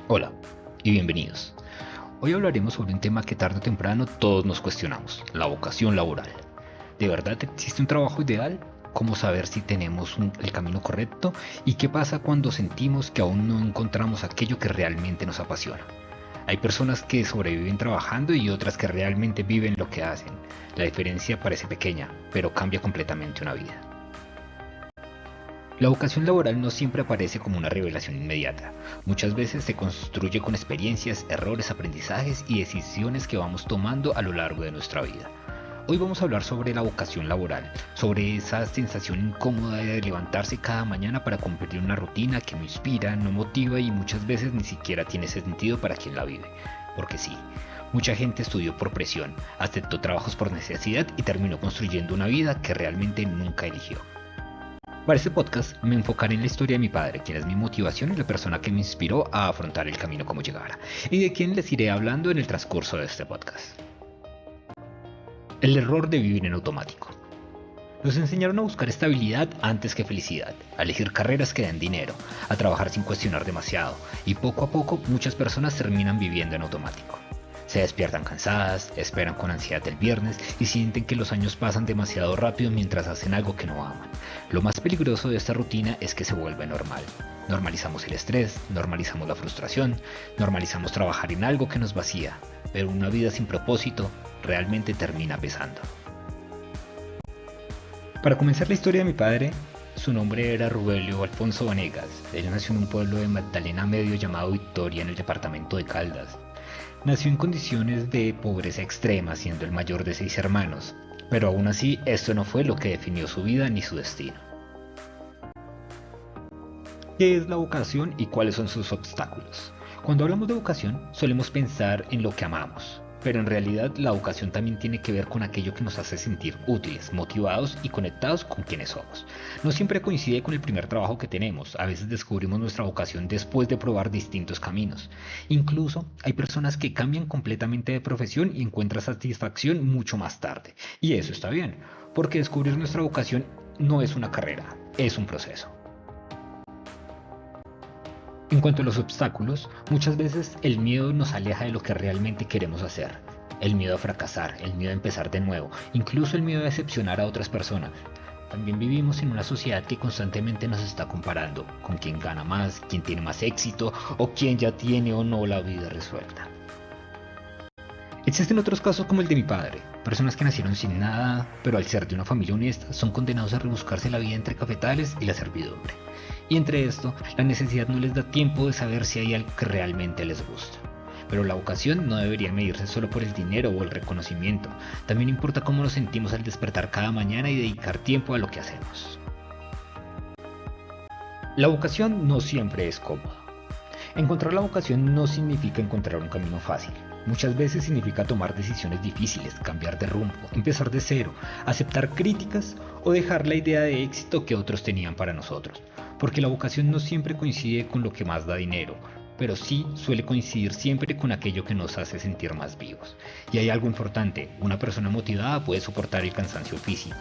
Hola y bienvenidos. Hoy hablaremos sobre un tema que tarde o temprano todos nos cuestionamos, la vocación laboral. ¿De verdad existe un trabajo ideal? ¿Cómo saber si tenemos el camino correcto? ¿Y qué pasa cuando sentimos que aún no encontramos aquello que realmente nos apasiona? Hay personas que sobreviven trabajando y otras que realmente viven lo que hacen. La diferencia parece pequeña, pero cambia completamente una vida. La vocación laboral no siempre aparece como una revelación inmediata. Muchas veces se construye con experiencias, errores, aprendizajes y decisiones que vamos tomando a lo largo de nuestra vida. Hoy vamos a hablar sobre la vocación laboral, sobre esa sensación incómoda de levantarse cada mañana para cumplir una rutina que no inspira, no motiva y muchas veces ni siquiera tiene sentido para quien la vive. Porque sí, mucha gente estudió por presión, aceptó trabajos por necesidad y terminó construyendo una vida que realmente nunca eligió. Para este podcast me enfocaré en la historia de mi padre, quien es mi motivación y la persona que me inspiró a afrontar el camino como llegara, y de quien les iré hablando en el transcurso de este podcast. El error de vivir en automático. Nos enseñaron a buscar estabilidad antes que felicidad, a elegir carreras que den dinero, a trabajar sin cuestionar demasiado, y poco a poco muchas personas terminan viviendo en automático. Se despiertan cansadas, esperan con ansiedad el viernes y sienten que los años pasan demasiado rápido mientras hacen algo que no aman. Lo más peligroso de esta rutina es que se vuelve normal. Normalizamos el estrés, normalizamos la frustración, normalizamos trabajar en algo que nos vacía, pero una vida sin propósito realmente termina pesando. Para comenzar la historia de mi padre, su nombre era Rubelio Alfonso Vanegas. Él nació en un pueblo de Magdalena Medio llamado Victoria en el departamento de Caldas. Nació en condiciones de pobreza extrema, siendo el mayor de 6 hermanos, pero aún así esto no fue lo que definió su vida ni su destino. ¿Qué es la vocación y cuáles son sus obstáculos? Cuando hablamos de vocación, solemos pensar en lo que amamos, pero en realidad la vocación también tiene que ver con aquello que nos hace sentir útiles, motivados y conectados con quienes somos. No siempre coincide con el primer trabajo que tenemos, a veces descubrimos nuestra vocación después de probar distintos caminos. Incluso hay personas que cambian completamente de profesión y encuentran satisfacción mucho más tarde. Y eso está bien, porque descubrir nuestra vocación no es una carrera, es un proceso. En cuanto a los obstáculos, muchas veces el miedo nos aleja de lo que realmente queremos hacer. El miedo a fracasar, el miedo a empezar de nuevo, incluso el miedo a decepcionar a otras personas. También vivimos en una sociedad que constantemente nos está comparando con quién gana más, quién tiene más éxito o quién ya tiene o no la vida resuelta. Existen otros casos como el de mi padre, personas que nacieron sin nada, pero al ser de una familia honesta son condenados a rebuscarse la vida entre cafetales y la servidumbre. Y entre esto, la necesidad no les da tiempo de saber si hay algo que realmente les gusta. Pero la vocación no debería medirse solo por el dinero o el reconocimiento, también importa cómo nos sentimos al despertar cada mañana y dedicar tiempo a lo que hacemos. La vocación no siempre es cómoda. Encontrar la vocación no significa encontrar un camino fácil. Muchas veces significa tomar decisiones difíciles, cambiar de rumbo, empezar de cero, aceptar críticas o dejar la idea de éxito que otros tenían para nosotros. Porque la vocación no siempre coincide con lo que más da dinero, pero sí suele coincidir siempre con aquello que nos hace sentir más vivos. Y hay algo importante, una persona motivada puede soportar el cansancio físico,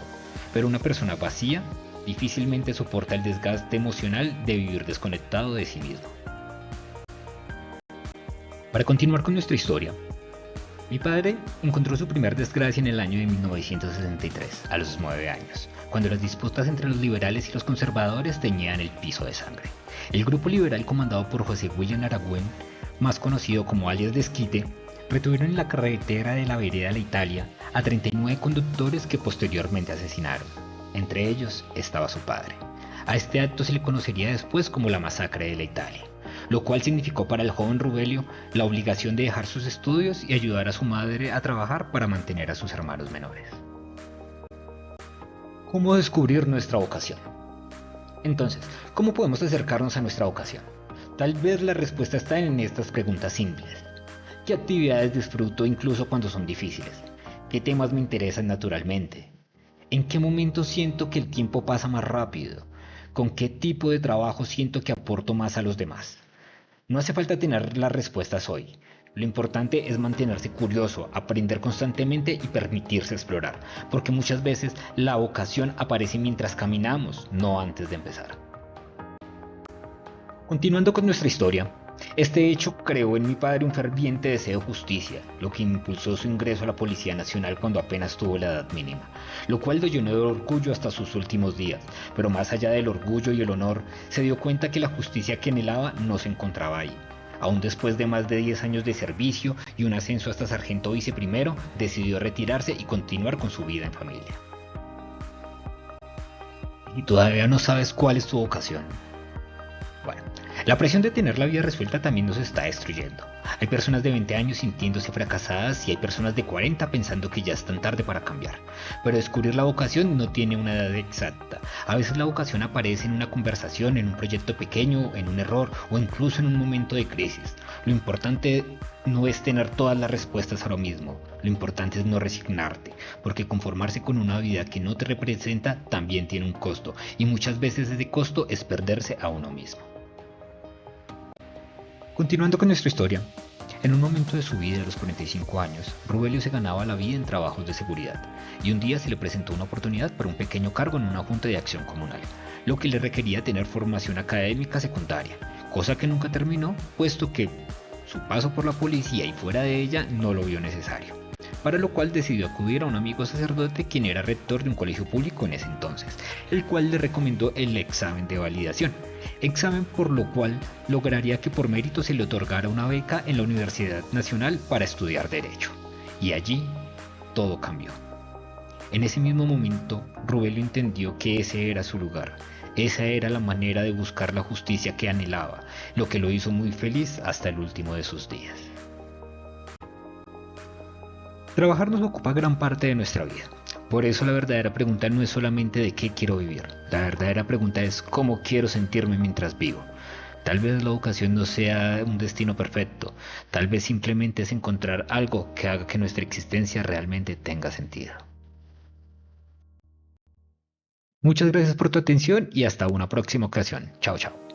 pero una persona vacía difícilmente soporta el desgaste emocional de vivir desconectado de sí mismo. Para continuar con nuestra historia, mi padre encontró su primer desgracia en el año de 1963, a los 9 años, cuando las disputas entre los liberales y los conservadores teñían el piso de sangre. El grupo liberal comandado por José William Aragüen, más conocido como alias Desquite, retuvieron en la carretera de la vereda La Italia a 39 conductores que posteriormente asesinaron. Entre ellos estaba su padre. A este acto se le conocería después como la masacre de La Italia, lo cual significó para el joven Rubelio la obligación de dejar sus estudios y ayudar a su madre a trabajar para mantener a sus hermanos menores. ¿Cómo descubrir nuestra vocación? Entonces, ¿cómo podemos acercarnos a nuestra vocación? Tal vez la respuesta está en estas preguntas simples. ¿Qué actividades disfruto incluso cuando son difíciles? ¿Qué temas me interesan naturalmente? ¿En qué momento siento que el tiempo pasa más rápido? ¿Con qué tipo de trabajo siento que aporto más a los demás? No hace falta tener las respuestas hoy. Lo importante es mantenerse curioso, aprender constantemente y permitirse explorar, porque muchas veces la vocación aparece mientras caminamos, no antes de empezar. Continuando con nuestra historia, Este hecho creó en mi padre un ferviente deseo de justicia, lo que impulsó su ingreso a la Policía Nacional cuando apenas tuvo la edad mínima, lo cual lo llenó de orgullo hasta sus últimos días, pero más allá del orgullo y el honor, se dio cuenta que la justicia que anhelaba no se encontraba ahí. Aún después de más de 10 años de servicio y un ascenso hasta sargento viceprimero, decidió retirarse y continuar con su vida en familia. ¿Y todavía no sabes cuál es tu vocación? Bueno, la presión de tener la vida resuelta también nos está destruyendo. Hay personas de 20 años sintiéndose fracasadas y hay personas de 40 pensando que ya es tan tarde para cambiar. Pero descubrir la vocación no tiene una edad exacta. A veces la vocación aparece en una conversación, en un proyecto pequeño, en un error o incluso en un momento de crisis. Lo importante no es tener todas las respuestas ahora mismo. Lo importante es no resignarte, porque conformarse con una vida que no te representa también tiene un costo, y muchas veces ese costo es perderse a uno mismo. Continuando con nuestra historia, en un momento de su vida de los 45 años, Rubelio se ganaba la vida en trabajos de seguridad, y un día se le presentó una oportunidad para un pequeño cargo en una junta de acción comunal, lo que le requería tener formación académica secundaria, cosa que nunca terminó, puesto que su paso por la policía y fuera de ella no lo vio necesario, para lo cual decidió acudir a un amigo sacerdote quien era rector de un colegio público en ese entonces, el cual le recomendó el examen de validación, examen por lo cual lograría que por mérito se le otorgara una beca en la Universidad Nacional para estudiar Derecho. Y allí todo cambió. En ese mismo momento, Rubelio entendió que ese era su lugar. Esa era la manera de buscar la justicia que anhelaba, lo que lo hizo muy feliz hasta el último de sus días. Trabajar nos ocupa gran parte de nuestra vida. Por eso la verdadera pregunta no es solamente de qué quiero vivir. La verdadera pregunta es cómo quiero sentirme mientras vivo. Tal vez la vocación no sea un destino perfecto. Tal vez simplemente es encontrar algo que haga que nuestra existencia realmente tenga sentido. Muchas gracias por tu atención y hasta una próxima ocasión. Chao, chao.